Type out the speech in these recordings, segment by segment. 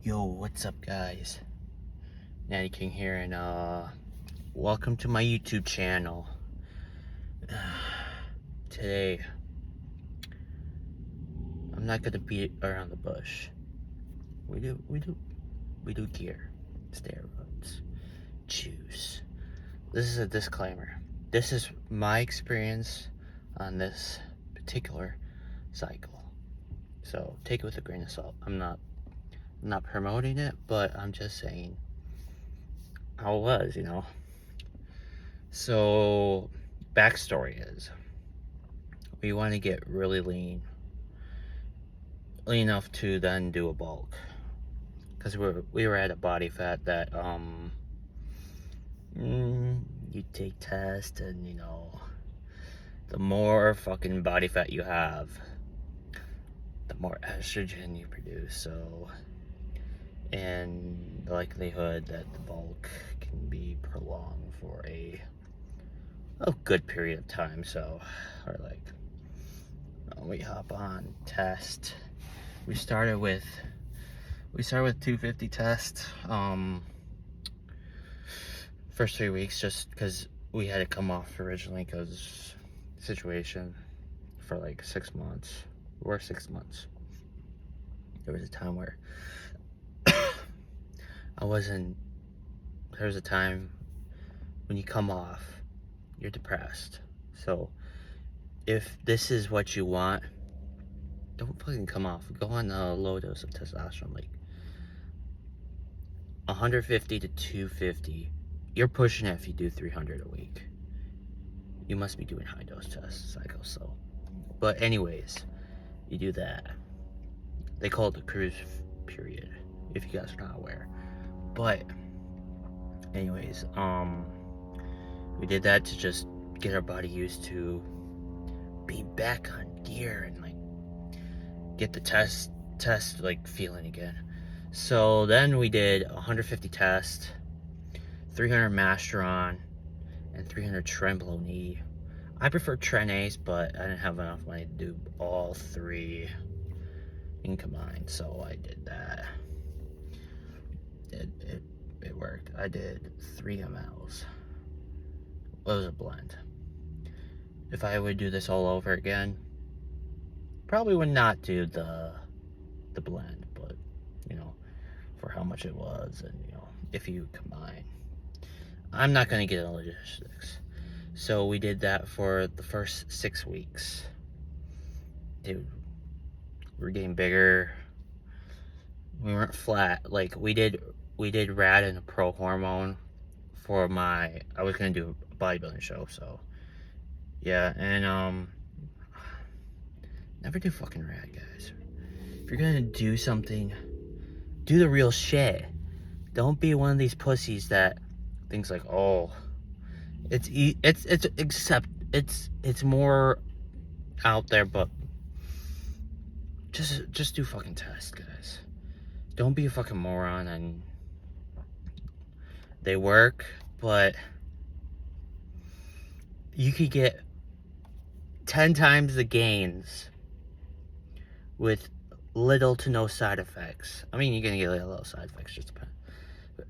Yo, what's up, guys? Natty King here, and welcome to my YouTube channel. Today, I'm not gonna beat around the bush. We do gear, steroids, juice. This is a disclaimer. This is my experience on this particular cycle, so take it with a grain of salt. I'm not promoting it, but I'm just saying how it was, So, backstory is we want to get really lean enough to then do a bulk, because we were at a body fat that you take tests, and the more fucking body fat you have, the more estrogen you produce. So, and the likelihood that the bulk can be prolonged for a good period of time. So, or like, we hop on test. We started with 250 test. First 3 weeks, just because we had to come off originally because situation for like 6 months. Or 6 months. There was a time where there was a time when you come off, you're depressed. So if this is what you want, don't fucking come off. Go on a low dose of testosterone, like 150 to 250. You're pushing it if you do 300 a week. You must be doing high dose test cycles. So, but anyways, you do that. They call it the cruise period, if you guys are not aware. But anyways, we did that to just get our body used to being back on gear and like get the test like feeling again. So then we did 150 tests, 300 Masteron, and 300 Trenbolone. I prefer Trenace, but I didn't have enough money to do all three in combined, so I did that. It worked. I did 3 mLs. It was a blend. If I would do this all over again, probably would not do the blend, but for how much it was, and if you combine, I'm not gonna get into logistics. So we did that for the first 6 weeks. Dude, we were getting bigger. We weren't flat. Like we did rad and a pro hormone for I was gonna do a bodybuilding show, so yeah. And never do fucking rad, guys. If you're gonna do something, do the real shit. Don't be one of these pussies that thinks like, oh, it's more out there, but just do fucking tests, guys. Don't be a fucking moron. And they work, but you could get 10 times the gains with little to no side effects. I mean, you're gonna get a little side effects, just depends.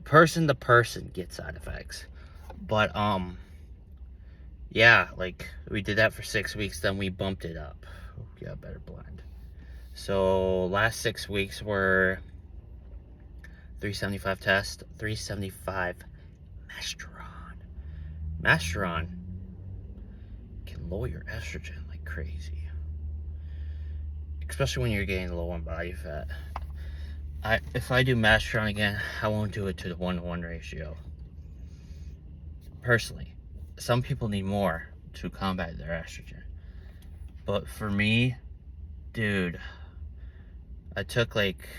Person to person gets side effects, but yeah, like we did that for 6 weeks, then we bumped it up. Yeah, better blend. So last 6 weeks were 375 test, 375 Masteron can lower your estrogen like crazy, especially when you're getting low on body fat. If I do Masteron again, I won't do it to the 1-to-1 ratio. Personally, some people need more to combat their estrogen. But for me, dude, I took like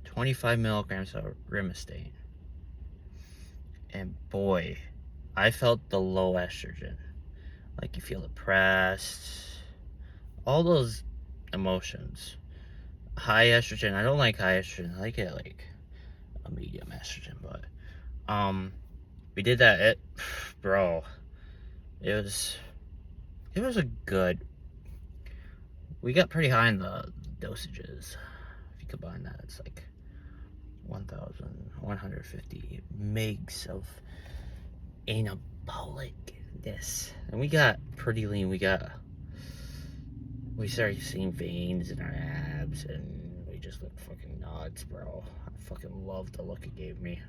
25 milligrams of Rimestane. And boy, I felt the low estrogen. Like you feel depressed, all those emotions. High estrogen, I don't like high estrogen. I like it like a medium estrogen, but we did that. Bro, it was a good. We got pretty high in the dosages, if you combine that, it's like 1,150 megs of anabolicness. And we got pretty lean. We started seeing veins in our abs, and we just looked fucking nuts, bro. I fucking love the look it gave me.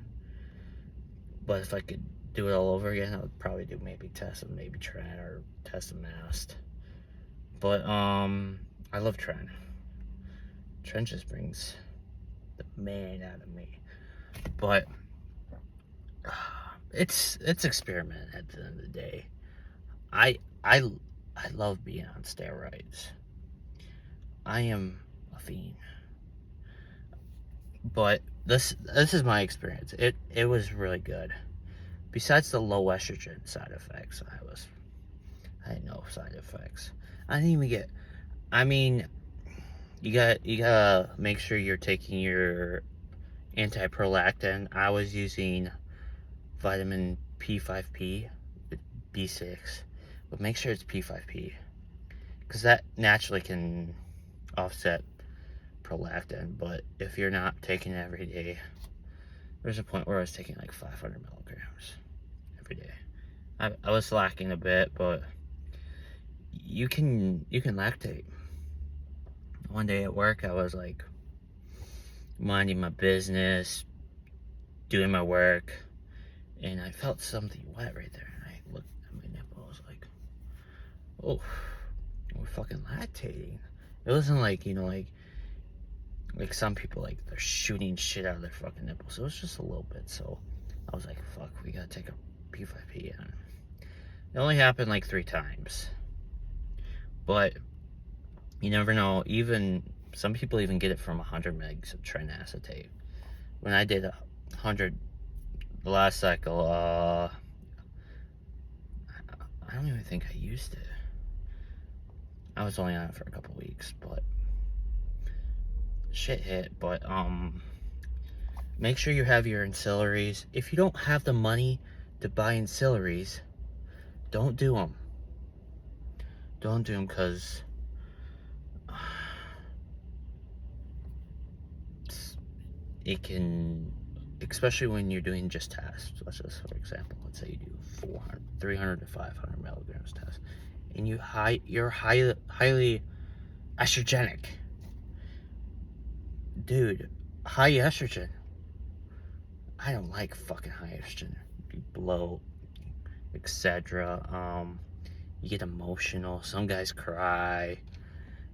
But if I could do it all over again, I would probably do maybe Tess and maybe Tren, or Tess and Mast. But I love Tren. Tren just brings the man out of me. But it's experiment at the end of the day. I love being on steroids. I am a fiend. But this is my experience. It was really good. Besides the low estrogen side effects, I had no side effects. I didn't even get. I mean, you gotta make sure you're taking your anti-prolactin. I was using vitamin P5P, B6, but make sure it's P5P, because that naturally can offset prolactin. But if you're not taking it every day, there's a point where I was taking like 500 milligrams every day. I was slacking a bit, but you can lactate. One day at work, I was like minding my business, doing my work, and I felt something wet right there. And I looked at my nipple. I was like, "Oh, we're fucking lactating." It wasn't like, you know, like some people, like they're shooting shit out of their fucking nipples. It was just a little bit. So I was like, "Fuck, we gotta take a P5P." And it only happened like 3 times, but you never know. Even some people even get it from 100 megs of trinacetate. When I did 100 the last cycle, I don't even think I used it. I was only on it for a couple weeks, but shit hit. But make sure you have your ancillaries. If you don't have the money to buy ancillaries, don't do them. Don't do them, because it can, especially when you're doing just tests. Let's just, for example, let's say you do 300 to 500 milligrams test, and you're highly estrogenic. Dude, high estrogen. I don't like fucking high estrogen. You bloat, etc. You get emotional. Some guys cry.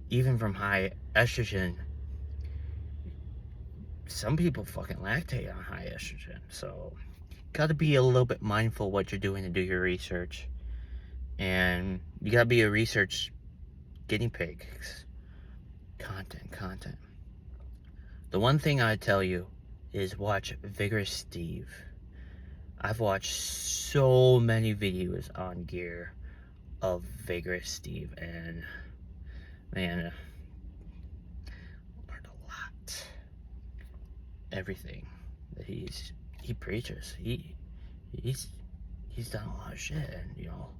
Even from high estrogen, some people fucking lactate on high estrogen. So, gotta be a little bit mindful what you're doing to do your research. And you gotta be a research guinea pig. Content. The one thing I tell you is watch Vigorous Steve. I've watched so many videos on gear of Vigorous Steve, and man, learned a lot. Everything that he preaches, he's done a lot of shit. And you know,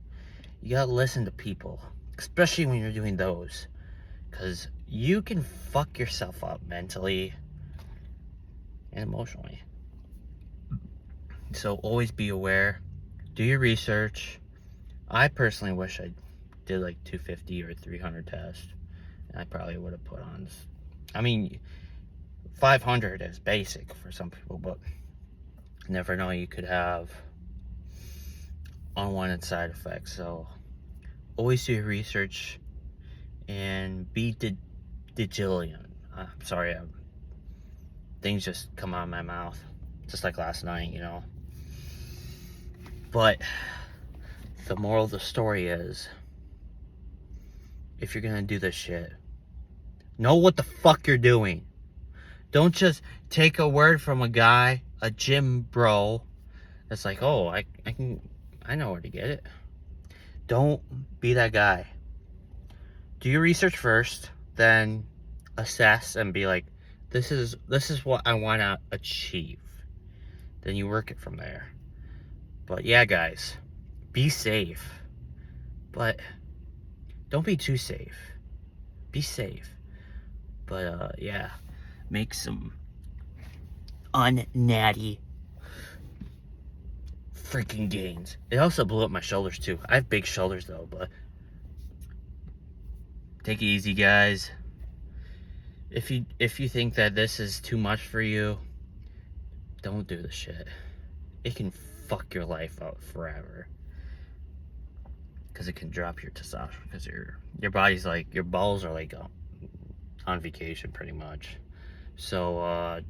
you gotta listen to people, especially when you're doing those, because you can fuck yourself up mentally and emotionally. So always be aware, do your research. I personally wish I did like 250 or 300 tests, and I probably would have put on, I mean, 500 is basic for some people, but you never know, you could have unwanted side effects. So always do your research and be vigilant. I'm sorry, things just come out of my mouth, just like last night, you know. But the moral of the story is, if you're gonna do this shit, know what the fuck you're doing. Don't just take a word from a guy, a gym bro, that's like, oh, I know where to get it. Don't be that guy. Do your research first, then assess and be like, this is what I want to achieve. Then you work it from there. But yeah, guys, be safe, but don't be too safe. Be safe. But yeah, make some unnatty freaking gains. It also blew up my shoulders too. I have big shoulders though, but take it easy, guys. If you think that this is too much for you, don't do the shit. It can fuck your life up forever. Because it can drop your testosterone. Because your body's like, your balls are like on vacation pretty much. So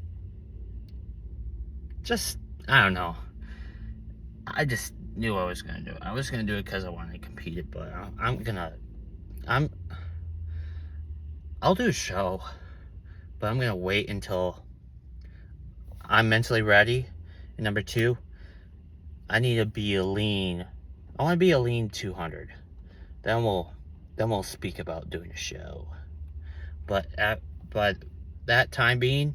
just, I don't know. I just knew I was gonna do it. I was gonna do it because I wanted to compete it, but I'll do a show, but I'm gonna wait until I'm mentally ready. And number two, I need to be a lean. I want to be a lean 200. Then we'll speak about doing a show. But that time being,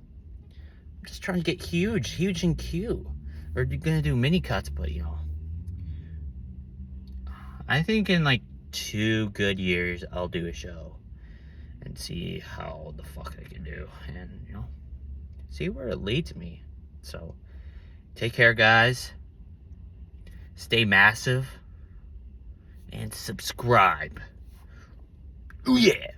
I'm just trying to get huge and cute. We're gonna do mini cuts, but you know, I think in like 2 good years I'll do a show and see how the fuck I can do, and you know, see where it leads me. So take care, guys. Stay massive and subscribe. Ooh yeah.